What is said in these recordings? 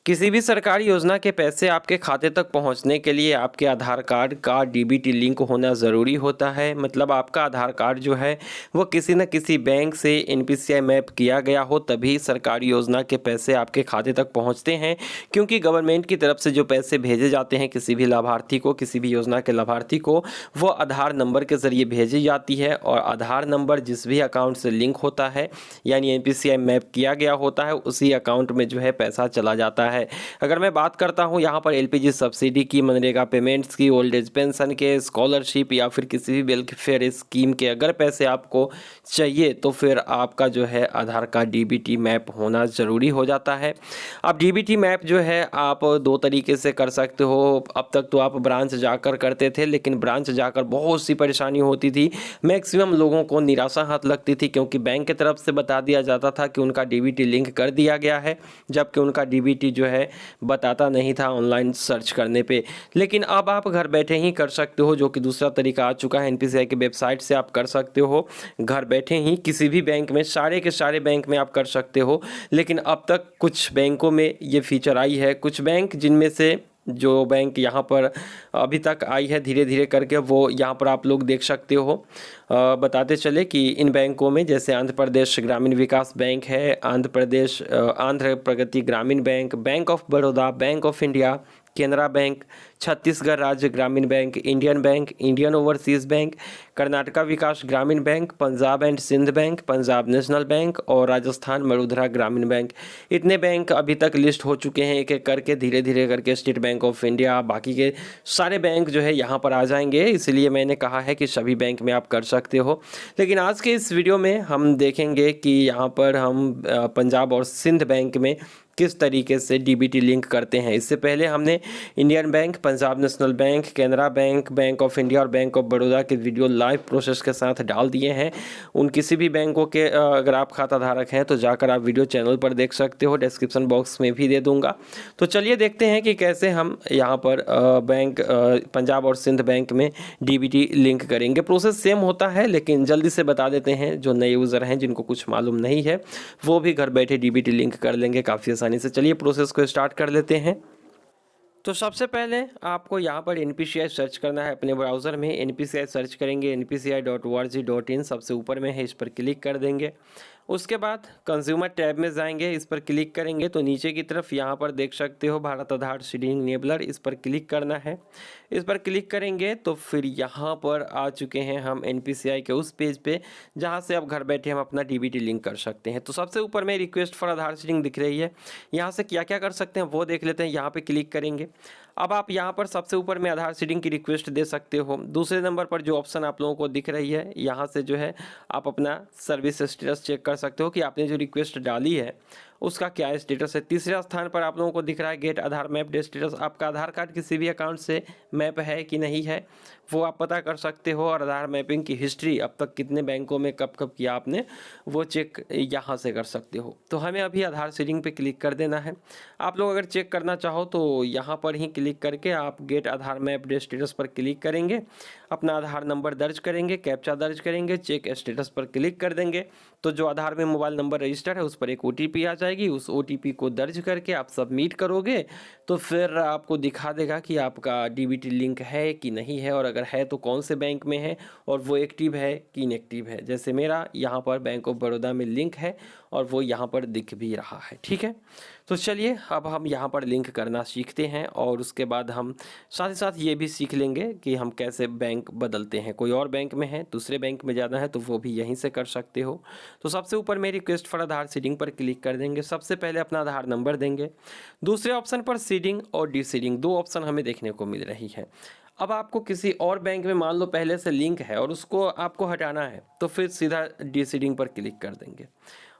किसी भी सरकारी योजना के पैसे आपके खाते तक पहुंचने के लिए आपके आधार कार्ड का डीबीटी लिंक होना ज़रूरी होता है। मतलब आपका आधार कार्ड जो है वो किसी न किसी बैंक से एनपीसीआई मैप किया गया हो, तभी सरकारी योजना के पैसे आपके खाते तक पहुंचते हैं। क्योंकि गवर्नमेंट की तरफ से जो पैसे भेजे जाते हैं किसी भी लाभार्थी को, किसी भी योजना के लाभार्थी को, वो आधार नंबर के ज़रिए भेजी जाती है। और आधार नंबर जिस भी अकाउंट से लिंक होता है, यानी एनपीसीआई मैप किया गया होता है, उसी अकाउंट में जो है पैसा चला जाता है। अगर मैं बात करता हूं यहाँ पर एलपीजी सब्सिडी की, मनरेगा पेमेंट्स की, ओल्ड एज पेंशन के, स्कॉलरशिप या फिर किसी भी वेलफेयर स्कीम के अगर पैसे आपको चाहिए तो फिर आपका जो है आधार कार्ड डीबीटी मैप होना ज़रूरी हो जाता है। अब डीबीटी मैप जो है आप दो तरीके से कर सकते हो। अब तक तो आप ब्रांच जाकर करते थे, लेकिन ब्रांच जाकर बहुत सी परेशानी होती थी। मैक्सिमम लोगों को निराशा हाथ लगती थी, क्योंकि बैंक की तरफ से बता दिया जाता था कि उनका डीबीटी लिंक कर दिया गया है, जबकि उनका डीबीटी जो है बताता नहीं था ऑनलाइन सर्च करने पे। लेकिन अब आप घर बैठे ही कर सकते हो, जो कि दूसरा तरीका आ चुका है। एनपीसीआई की वेबसाइट से आप कर सकते हो, घर बैठे ही किसी भी बैंक में, सारे के सारे बैंक में आप कर सकते हो। लेकिन अब तक कुछ बैंकों में ये फीचर आई है, कुछ बैंक जिनमें से जो बैंक यहाँ पर अभी तक आई है धीरे धीरे करके, वो यहाँ पर आप लोग देख सकते हो। बताते चले कि इन बैंकों में जैसे आंध्र प्रदेश ग्रामीण विकास बैंक है, Andhra Pragathi Grameen bank, bank of Baroda, bank of India, Canara bank, Chhattisgarh Rajya Grameen bank, Indian bank, Indian overseas bank, Karnataka Vikas Grameen bank, Punjab and Sindh bank, Punjab national bank और राजस्थान मरुधरा ग्रामीण बैंक। इतने बैंक अभी तक लिस्ट हो चुके हैं एक एक करके, धीरे धीरे करके स्टेट बैंक ऑफ इंडिया, बाकी के सारे बैंक जो है यहाँ पर आ जाएंगे। इसलिए मैंने कहा है कि सभी बैंक में आप कर सकते हो। लेकिन आज के इस वीडियो में हम देखेंगे कि यहाँ पर हम पंजाब और सिंध बैंक में किस तरीके से डीबीटी लिंक करते हैं। इससे पहले हमने Indian bank, Punjab national bank, Canara bank, bank of India और बैंक ऑफ बड़ौदा के वीडियो लाइव प्रोसेस के साथ डाल दिए हैं। उन किसी भी बैंकों के अगर आप खाता धारक हैं तो जाकर आप वीडियो चैनल पर देख सकते हो, डिस्क्रिप्शन बॉक्स में भी दे दूंगा। तो चलिए देखते हैं कि कैसे हम यहाँ पर पंजाब और सिंध बैंक में डीबीटी लिंक करेंगे। प्रोसेस सेम होता है, लेकिन जल्दी से बता देते हैं, जो नए यूज़र हैं जिनको कुछ मालूम नहीं है वो भी घर बैठे डीबीटी लिंक कर लेंगे काफ़ी आसानी से। चलिए प्रोसेस को स्टार्ट कर लेते हैं। तो सबसे पहले आपको यहाँ पर एनपीसीआई सर्च करना है अपने ब्राउज़र में। एनपीसीआई सर्च करेंगे, npci.org.in सबसे ऊपर में है, इस पर क्लिक कर देंगे। उसके बाद कंज्यूमर टैब में जाएंगे, इस पर क्लिक करेंगे तो नीचे की तरफ यहाँ पर देख सकते हो भारत आधार सीडिंग इनेबलर, इस पर क्लिक करना है। इस पर क्लिक करेंगे तो फिर यहाँ पर आ चुके हैं हम एनपीसीआई के उस पेज पे जहाँ से अब घर बैठे हम अपना डीबीटी लिंक कर सकते हैं। तो सबसे ऊपर में रिक्वेस्ट फॉर आधार सीडिंग दिख रही है, यहाँ से क्या क्या कर सकते हैं वो देख लेते हैं। यहाँ पे क्लिक करेंगे। अब आप यहाँ पर सबसे ऊपर में आधार सीडिंग की रिक्वेस्ट दे सकते हो। दूसरे नंबर पर जो ऑप्शन आप लोगों को दिख रही है, यहाँ से जो है आप अपना सर्विस स्टेटस चेक कर सकते हो कि आपने जो रिक्वेस्ट डाली है उसका क्या स्टेटस है। तीसरे स्थान पर आप लोगों को दिख रहा है गेट आधार मैप स्टेटस। आपका आधार कार्ड किसी भी अकाउंट से मैप है कि नहीं है वो आप पता कर सकते हो। और आधार मैपिंग की हिस्ट्री, अब तक कितने बैंकों में कब कब किया आपने, वो चेक यहाँ से कर सकते हो। तो हमें अभी आधार सीडिंग पे क्लिक कर देना है। आप लोग अगर चेक करना चाहो तो यहाँ पर ही क्लिक करके आप गेट आधार मैप स्टेटस पर क्लिक करेंगे, अपना आधार नंबर दर्ज करेंगे, कैप्चा दर्ज करेंगे, चेक स्टेटस पर क्लिक कर देंगे। तो जो आधार में मोबाइल नंबर रजिस्टर है उस पर एक ओटीपी आ जाएगी। उस ओटीपी को दर्ज करके आप सबमिट करोगे तो फिर आपको दिखा देगा कि आपका डीबीटी लिंक है कि नहीं है, और अगर है तो कौन से बैंक में है और वो एक्टिव है कि इनएक्टिव है। जैसे मेरा यहाँ पर बैंक ऑफ बड़ौदा में लिंक है और वो यहाँ पर दिख भी रहा है। ठीक है, तो चलिए अब हम यहाँ पर लिंक करना सीखते हैं और उसके बाद हम साथ ही साथ ये भी सीख लेंगे कि हम कैसे बैंक बदलते हैं। कोई और बैंक में है, दूसरे बैंक में जाना है तो वो भी यहीं से कर सकते हो। तो सबसे ऊपर में रिक्वेस्ट फॉर आधार सीडिंग पर क्लिक कर देंगे। सबसे पहले अपना आधार नंबर देंगे। दूसरे ऑप्शन पर सीडिंग और डी सीडिंग, दो ऑप्शन हमें देखने को मिल रही है। अब आपको किसी और बैंक में मान लो पहले से लिंक है और उसको आपको हटाना है तो फिर सीधा डी सीडिंग पर क्लिक कर देंगे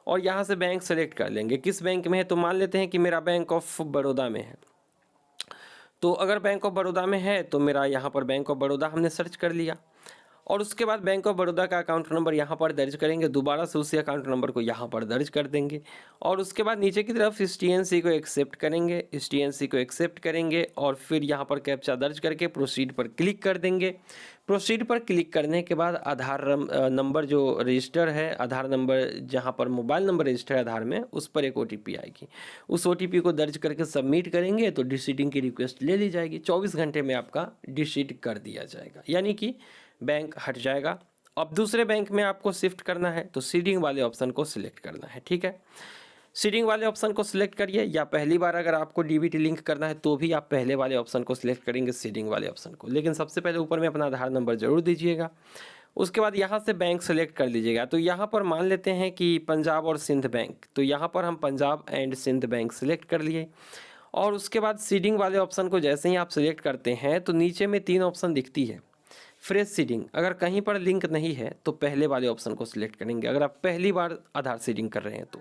और यहाँ से बैंक सेलेक्ट कर लेंगे किस बैंक में है। तो मान लेते हैं कि मेरा बैंक ऑफ बड़ौदा में है। तो अगर बैंक ऑफ बड़ौदा में है तो मेरा यहाँ पर बैंक ऑफ बड़ौदा हमने सर्च कर लिया और उसके बाद बैंक ऑफ बड़ौदा का अकाउंट नंबर यहाँ पर दर्ज करेंगे। दोबारा से उसी अकाउंट नंबर को यहाँ पर दर्ज कर देंगे और उसके बाद नीचे की तरफ इस टीएनसी को एक्सेप्ट करेंगे। इस टीएनसी को एक्सेप्ट करेंगे और फिर यहाँ पर कैप्चा दर्ज करके प्रोसीड पर क्लिक कर देंगे। प्रोसीड पर क्लिक करने के बाद आधार नंबर जो रजिस्टर है, आधार नंबर जहां पर मोबाइल नंबर रजिस्टर है आधार में, उस पर एक OTP आएगी। उस OTP को दर्ज करके सबमिट करेंगे तो डिसीडिंग की रिक्वेस्ट ले ली जाएगी। 24 घंटे में आपका डिसीड कर दिया जाएगा, यानी कि बैंक हट जाएगा। अब दूसरे बैंक में आपको शिफ्ट करना है तो सीडिंग वाले ऑप्शन को सिलेक्ट करना है। ठीक है, सीडिंग वाले ऑप्शन को सिलेक्ट करिए, या पहली बार अगर आपको DBT लिंक करना है तो भी आप पहले वाले ऑप्शन को सिलेक्ट करेंगे, सीडिंग वाले ऑप्शन को। लेकिन सबसे पहले ऊपर में अपना आधार नंबर जरूर दीजिएगा। उसके बाद यहाँ से बैंक सेलेक्ट कर लीजिएगा। तो यहाँ पर मान लेते हैं कि पंजाब और सिंध बैंक, तो यहाँ पर हम Punjab and Sindh bank select कर लिए। और उसके बाद सीडिंग वाले ऑप्शन को जैसे ही आप सिलेक्ट करते हैं तो नीचे में 3 ऑप्शन दिखती है। फ्रेश सीडिंग, अगर कहीं पर लिंक नहीं है तो पहले वाले ऑप्शन को सिलेक्ट करेंगे, अगर आप पहली बार आधार सीडिंग कर रहे हैं तो।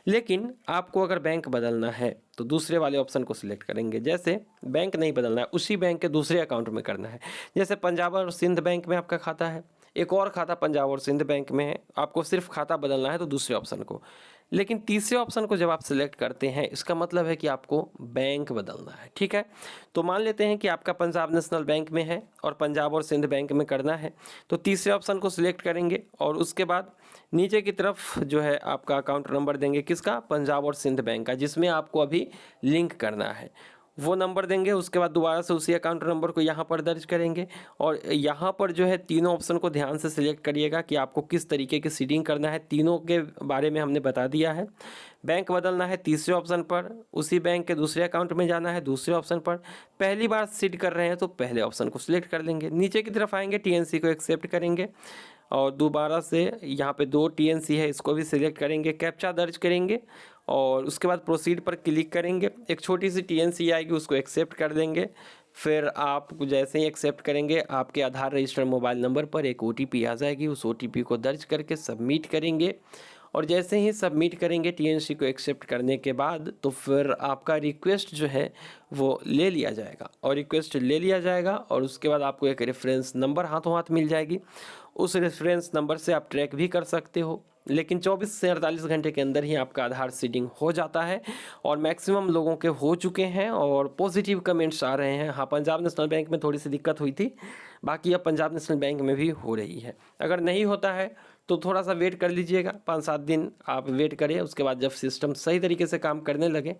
लेकिन आपको अगर बैंक बदलना है तो दूसरे वाले ऑप्शन को सिलेक्ट करेंगे। जैसे बैंक नहीं बदलना है, उसी बैंक के दूसरे अकाउंट में करना है। जैसे पंजाब और सिंध बैंक में आपका खाता है, एक और खाता पंजाब और सिंध बैंक में है, आपको सिर्फ खाता बदलना है तो दूसरे ऑप्शन को। लेकिन तीसरे ऑप्शन को जब आप सिलेक्ट करते हैं, इसका मतलब है कि आपको बैंक बदलना है। ठीक है, तो मान लेते हैं कि आपका पंजाब नेशनल बैंक में है और पंजाब और सिंध बैंक में करना है, तो तीसरे ऑप्शन को सिलेक्ट करेंगे और उसके बाद नीचे की तरफ जो है आपका अकाउंट नंबर देंगे, किसका, पंजाब और सिंध बैंक का, जिसमें आपको अभी लिंक करना है, वो नंबर देंगे। उसके बाद दोबारा से उसी अकाउंट नंबर को यहाँ पर दर्ज करेंगे और यहाँ पर जो है तीनों ऑप्शन को ध्यान से सिलेक्ट करिएगा कि आपको किस तरीके की सीडिंग करना है। तीनों के बारे में हमने बता दिया है। बैंक बदलना है तीसरे ऑप्शन पर, उसी बैंक के दूसरे अकाउंट में जाना है दूसरे ऑप्शन पर, पहली बार सीड कर रहे हैं तो पहले ऑप्शन को सिलेक्ट कर लेंगे। नीचे की तरफ आएंगे, TNC को एक्सेप्ट करेंगे और दोबारा से यहाँ पे 2 TNC है, इसको भी सिलेक्ट करेंगे, कैप्चा दर्ज करेंगे और उसके बाद प्रोसीड पर क्लिक करेंगे। एक छोटी सी TNC आएगी, उसको एक्सेप्ट कर देंगे। फिर आप जैसे ही एक्सेप्ट करेंगे, आपके आधार रजिस्टर्ड मोबाइल नंबर पर एक OTP आ जाएगी, उस OTP को दर्ज करके सबमिट करेंगे और जैसे ही सबमिट करेंगे TNC को एक्सेप्ट करने के बाद, तो फिर आपका रिक्वेस्ट जो है वो ले लिया जाएगा और रिक्वेस्ट ले लिया जाएगा और उसके बाद आपको एक रेफरेंस नंबर हाथों हाथ मिल जाएगी। उस रेफरेंस नंबर से आप ट्रैक भी कर सकते हो, लेकिन 24 से 48 घंटे के अंदर ही आपका आधार सीडिंग हो जाता है और मैक्सिमम लोगों के हो चुके हैं और पॉजिटिव कमेंट्स आ रहे हैं। हाँ, पंजाब नेशनल बैंक में थोड़ी सी दिक्कत हुई थी, बाकी अब पंजाब नेशनल बैंक में भी हो रही है। अगर नहीं होता है तो थोड़ा सा वेट कर लीजिएगा, 5-7 दिन आप वेट करिए। उसके बाद जब सिस्टम सही तरीके से काम करने लगे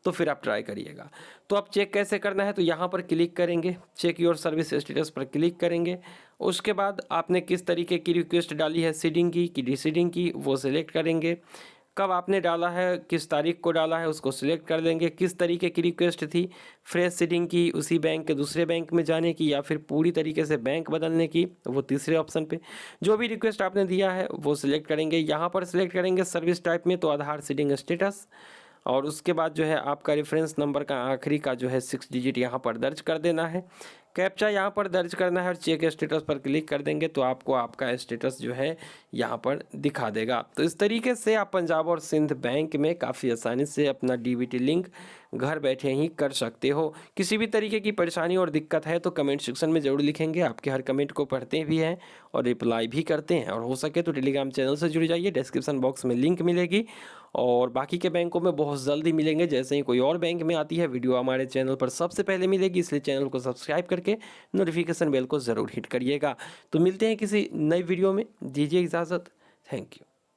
तो फिर आप ट्राई करिएगा। तो अब चेक कैसे करना है, तो यहाँ पर क्लिक करेंगे, चेक योर सर्विस स्टेटस पर क्लिक करेंगे। उसके बाद आपने किस तरीके की रिक्वेस्ट डाली है, सीडिंग की कि डिसीडिंग की, वो सिलेक्ट करेंगे। कब आपने डाला है, किस तारीख को डाला है, उसको सिलेक्ट कर देंगे। किस तरीके की रिक्वेस्ट थी, फ्रेश सीडिंग की, उसी बैंक के दूसरे बैंक में जाने की, या फिर पूरी तरीके से बैंक बदलने की, वो तीसरे ऑप्शन पे। जो भी रिक्वेस्ट आपने दिया है वो सिलेक्ट करेंगे। यहाँ पर सिलेक्ट करेंगे सर्विस टाइप में तो आधार सीडिंग स्टेटस, और उसके बाद जो है आपका रेफरेंस नंबर का आखिरी का जो है 6 डिजिट यहाँ पर दर्ज कर देना है। कैप्चा यहाँ पर दर्ज करना है और चेक स्टेटस पर क्लिक कर देंगे तो आपको आपका स्टेटस जो है यहाँ पर दिखा देगा। तो इस तरीके से आप पंजाब और सिंध बैंक में काफ़ी आसानी से अपना DBT लिंक घर बैठे ही कर सकते हो। किसी भी तरीके की परेशानी और दिक्कत है तो कमेंट सेक्शन में ज़रूर लिखेंगे, आपके हर कमेंट को पढ़ते भी हैं और रिप्लाई भी करते हैं। और हो सके तो टेलीग्राम चैनल से जुड़ जाइए, डिस्क्रिप्शन बॉक्स में लिंक मिलेगी। और बाकी के बैंकों में बहुत जल्दी मिलेंगे, जैसे ही कोई और बैंक में आती है वीडियो हमारे चैनल पर सबसे पहले मिलेगी, इसलिए चैनल को सब्सक्राइब करके नोटिफिकेशन बेल को ज़रूर हिट करिएगा। तो मिलते हैं किसी नई वीडियो में, दीजिए इजाज़त, थैंक यू।